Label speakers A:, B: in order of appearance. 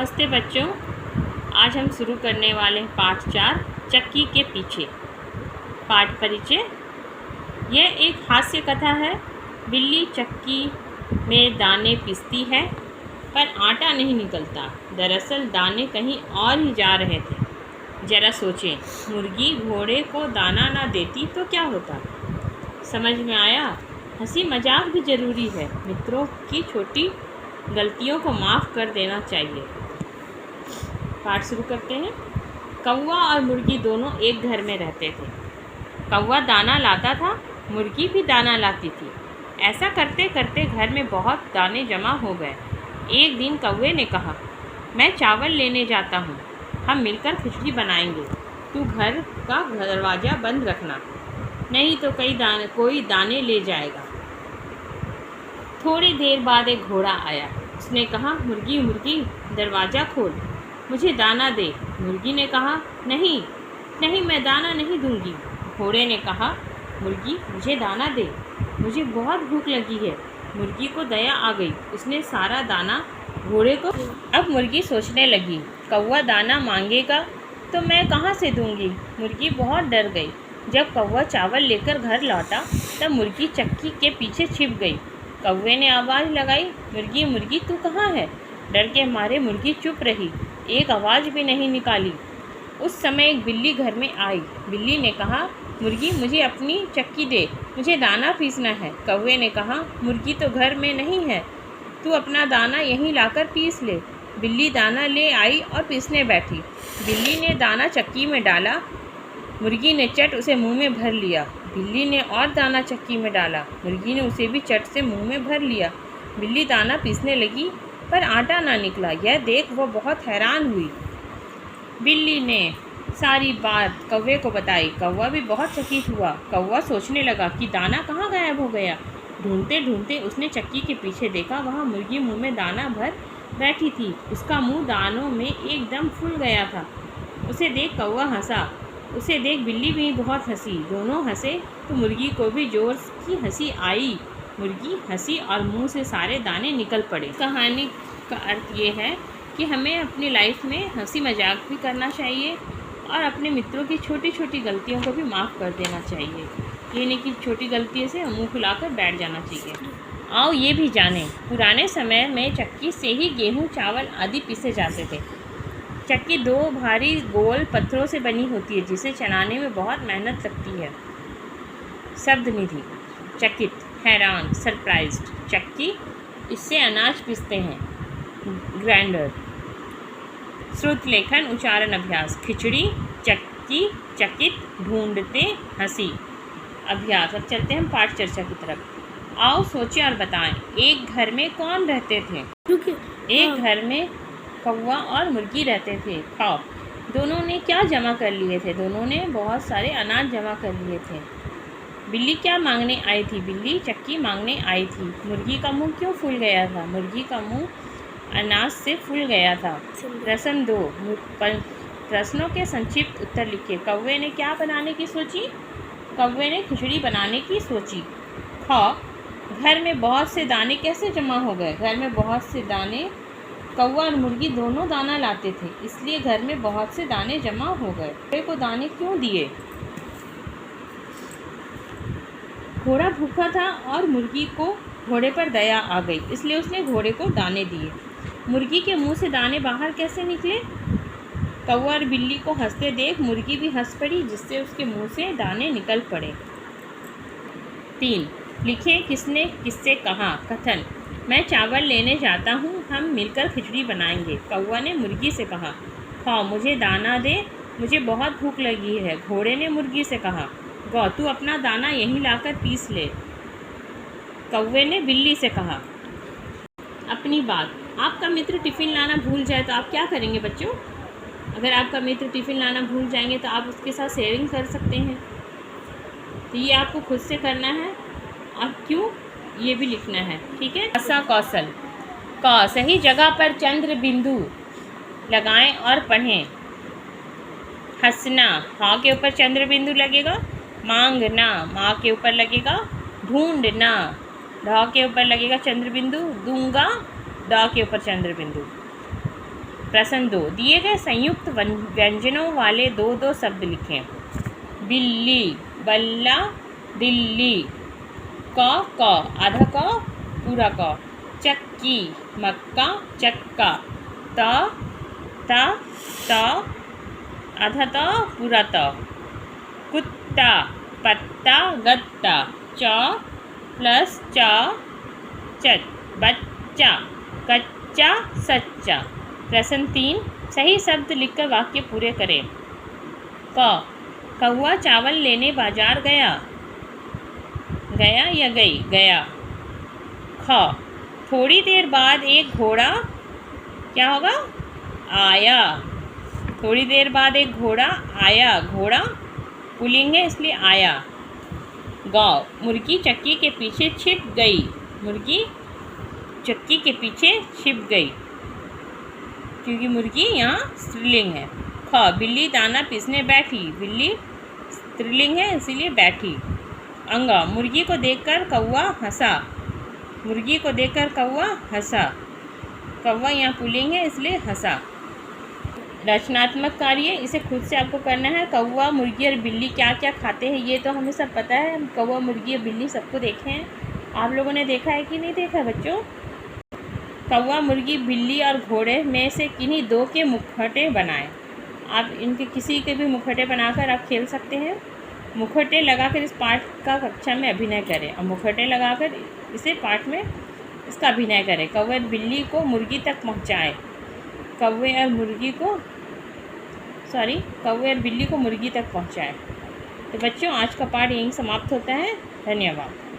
A: नमस्ते बच्चों। आज हम शुरू करने वाले हैं पाठ 4 चक्की के पीछे। पाठ परिचय। यह एक हास्य कथा है। बिल्ली चक्की में दाने पीसती है पर आटा नहीं निकलता। दरअसल दाने कहीं और ही जा रहे थे। ज़रा सोचें, मुर्गी घोड़े को दाना ना देती तो क्या होता। समझ में आया? हंसी मजाक भी ज़रूरी है। मित्रों की छोटी गलतियों को माफ़ कर देना चाहिए। पाठ शुरू करते हैं। कौवा और मुर्गी दोनों एक घर में रहते थे। कौवा दाना लाता था, मुर्गी भी दाना लाती थी। ऐसा करते करते घर में बहुत दाने जमा हो गए। एक दिन कौवे ने कहा, मैं चावल लेने जाता हूँ, हम मिलकर खिचड़ी बनाएंगे। तू घर का दरवाज़ा बंद रखना, नहीं तो कोई दाने ले जाएगा। थोड़ी देर बाद एक घोड़ा आया। उसने कहा, मुर्गी मुर्गी दरवाज़ा खोल, मुझे दाना दे। मुर्गी ने कहा, नहीं नहीं, मैं दाना नहीं दूंगी। घोड़े ने कहा, मुर्गी मुझे दाना दे, मुझे बहुत भूख लगी है। मुर्गी को दया आ गई, उसने सारा दाना घोड़े को। अब मुर्गी सोचने लगी, कौवा दाना मांगेगा तो मैं कहाँ से दूंगी। मुर्गी बहुत डर गई। जब कौवा चावल लेकर घर लौटा तब मुर्गी चक्की के पीछे छिप गई। कौवे ने आवाज़ लगाई, मुर्गी मुर्गी तू कहाँ है। डर के मारे मुर्गी चुप रही, एक आवाज़ भी नहीं निकाली। उस समय एक बिल्ली घर में आई। बिल्ली ने कहा, मुर्गी मुझे अपनी चक्की दे, मुझे दाना पीसना है। कौवे ने कहा, मुर्गी तो घर में नहीं है, तू अपना दाना यहीं लाकर पीस ले। बिल्ली दाना ले आई और पीसने बैठी। बिल्ली ने दाना चक्की में डाला, मुर्गी ने चट उसे मुंह में भर लिया। बिल्ली ने और दाना चक्की में डाला, मुर्गी ने उसे भी चट से मुंह में भर लिया। बिल्ली दाना पीसने लगी पर आटा ना निकला। यह देख वह बहुत हैरान हुई। बिल्ली ने सारी बात कौवे को बताई। कौवा भी बहुत चकित हुआ। कौवा सोचने लगा कि दाना कहाँ गायब हो गया। ढूंढते ढूंढते उसने चक्की के पीछे देखा, वहाँ मुर्गी मुंह में दाना भर बैठी थी। उसका मुंह दानों में एकदम फूल गया था। उसे देख कौवा हंसा, उसे देख बिल्ली भी बहुत हंसी। दोनों हंसे तो मुर्गी को भी जोर की हंसी आई। मुर्गी हंसी और मुंह से सारे दाने निकल पड़े। कहानी का अर्थ ये है कि हमें अपनी लाइफ में हंसी मजाक भी करना चाहिए और अपने मित्रों की छोटी छोटी गलतियों को भी माफ़ कर देना चाहिए। ये नहीं कि छोटी गलती से मुँह फुलाकर बैठ जाना चाहिए। आओ ये भी जानें, पुराने समय में चक्की से ही गेहूँ चावल आदि पीसे जाते थे। चक्की दो भारी गोल पत्थरों से बनी होती है जिसे चलाने में बहुत मेहनत लगती है। शब्द निधि, चकित, हैरान, सरप्राइज्ड। चक्की, इससे अनाज पीसते हैं। ग्राइंडर। श्रुत लेखन उच्चारण अभ्यास। खिचड़ी, चक्की, चकित, ढूंढते, हंसी। अभ्यास। अब चलते हैं पाठ चर्चा की तरफ। आओ सोचें और बताएं, एक घर में कौन रहते थे। एक घर में कौवा और मुर्गी रहते थे। खाओ। दोनों ने क्या जमा कर लिए थे। दोनों ने बहुत सारे अनाज जमा कर लिए थे। बिल्ली क्या मांगने आई थी। बिल्ली चक्की मांगने आई थी। मुर्गी का मुंह क्यों फूल गया था। मुर्गी का मुंह अनाज से फूल गया था। प्रश्न 2, प्रश्नों के संक्षिप्त उत्तर लिखिए। कौवे ने क्या बनाने की सोची। कौवे ने खिचड़ी बनाने की सोची। खाओ। घर में बहुत से दाने कैसे जमा हो गए। घर में बहुत से दाने, कौवा और मुर्गी दोनों दाना लाते थे, इसलिए घर में बहुत से दाने जमा हो गए। घोड़े को दाने क्यों दिए। घोड़ा भूखा था और मुर्गी को घोड़े पर दया आ गई, इसलिए उसने घोड़े को दाने दिए। मुर्गी के मुंह से दाने बाहर कैसे निकले। कौवा और बिल्ली को हंसते देख मुर्गी भी हंस पड़ी, जिससे उसके मुंह से दाने निकल पड़े। 3, लिखें किसने किससे कहा। कथन। मैं चावल लेने जाता हूँ, हम मिलकर खिचड़ी बनाएंगे। कौवा ने मुर्गी से कहा, खाओ, मुझे दाना दे, मुझे बहुत भूख लगी है। घोड़े ने मुर्गी से कहा, गौ, तू अपना दाना यहीं लाकर पीस ले। कौवे ने बिल्ली से कहा, अपनी बात। आपका मित्र टिफ़िन लाना भूल जाए तो आप क्या करेंगे बच्चों। अगर आपका मित्र टिफ़िन लाना भूल जाएंगे तो आप उसके साथ शेयरिंग कर सकते हैं। तो ये आपको खुद से करना है और क्यों ये भी लिखना है, ठीक है। भाषा कौशल। क, सही जगह पर चंद्र बिंदु लगाएं और पढ़ें। हंसना, हाँ के ऊपर चंद्र बिंदु लगेगा। मांगना, माँ के ऊपर लगेगा। ढूंढना, ढ के ऊपर लगेगा चंद्र बिंदु। दूंगा, ड के ऊपर चंद्र बिंदु। प्रश्न 2, दिए गए संयुक्त व्यंजनों वाले दो दो शब्द लिखें। बिल्ली, बल्ला, दिल्ली। क, आधा क, पूरा क। चक्की, मक्का, चक्का। त, आधा त, पूरा त। कुत्ता, पत्ता, गत्ता। च प्लस च, चट। बच्चा, कच्चा, सच्चा। प्रश्न 3, सही शब्द लिखकर वाक्य पूरे करें। क, कौआ चावल लेने बाजार गया। गया या गई? गया। ख, थोड़ी देर बाद एक घोड़ा क्या होगा? आया। थोड़ी देर बाद एक घोड़ा आया। घोड़ा पुल्लिंग है इसलिए आया। ग, मुर्गी चक्की के पीछे छिप गई। मुर्गी चक्की के पीछे छिप गई क्योंकि मुर्गी यहाँ स्त्रीलिंग है। ख, बिल्ली दाना पीसने बैठी। बिल्ली स्त्रीलिंग है इसीलिए बैठी। अंग, मुर्गी को देखकर कौआ हंसा। मुर्गी को देखकर कौआ हंसा। कौआ यहाँ पुल्लिंग है इसलिए हंसा। रचनात्मक कार्य, इसे खुद से आपको करना है। कौआ, मुर्गी और बिल्ली क्या क्या खाते हैं ये तो हमें सब पता है। कौआ, मुर्गी और बिल्ली सबको देखे हैं। आप लोगों ने देखा है कि नहीं देखा बच्चों? कौआ, मुर्गी, बिल्ली और घोड़े में से किन्हीं दो के मुखौटे बनाएं। आप इनके किसी के भी मुखौटे बनाकर आप खेल सकते हैं। मुखौटे लगाकर इस पाठ का कक्षा में अभिनय करें और मुखौटे लगाकर इसे पाठ में इसका अभिनय करें। कौवे बिल्ली को मुर्गी तक पहुँचाए। कौवे और बिल्ली को मुर्गी तक पहुँचाए। तो बच्चों, आज का पाठ यहीं समाप्त होता है। धन्यवाद।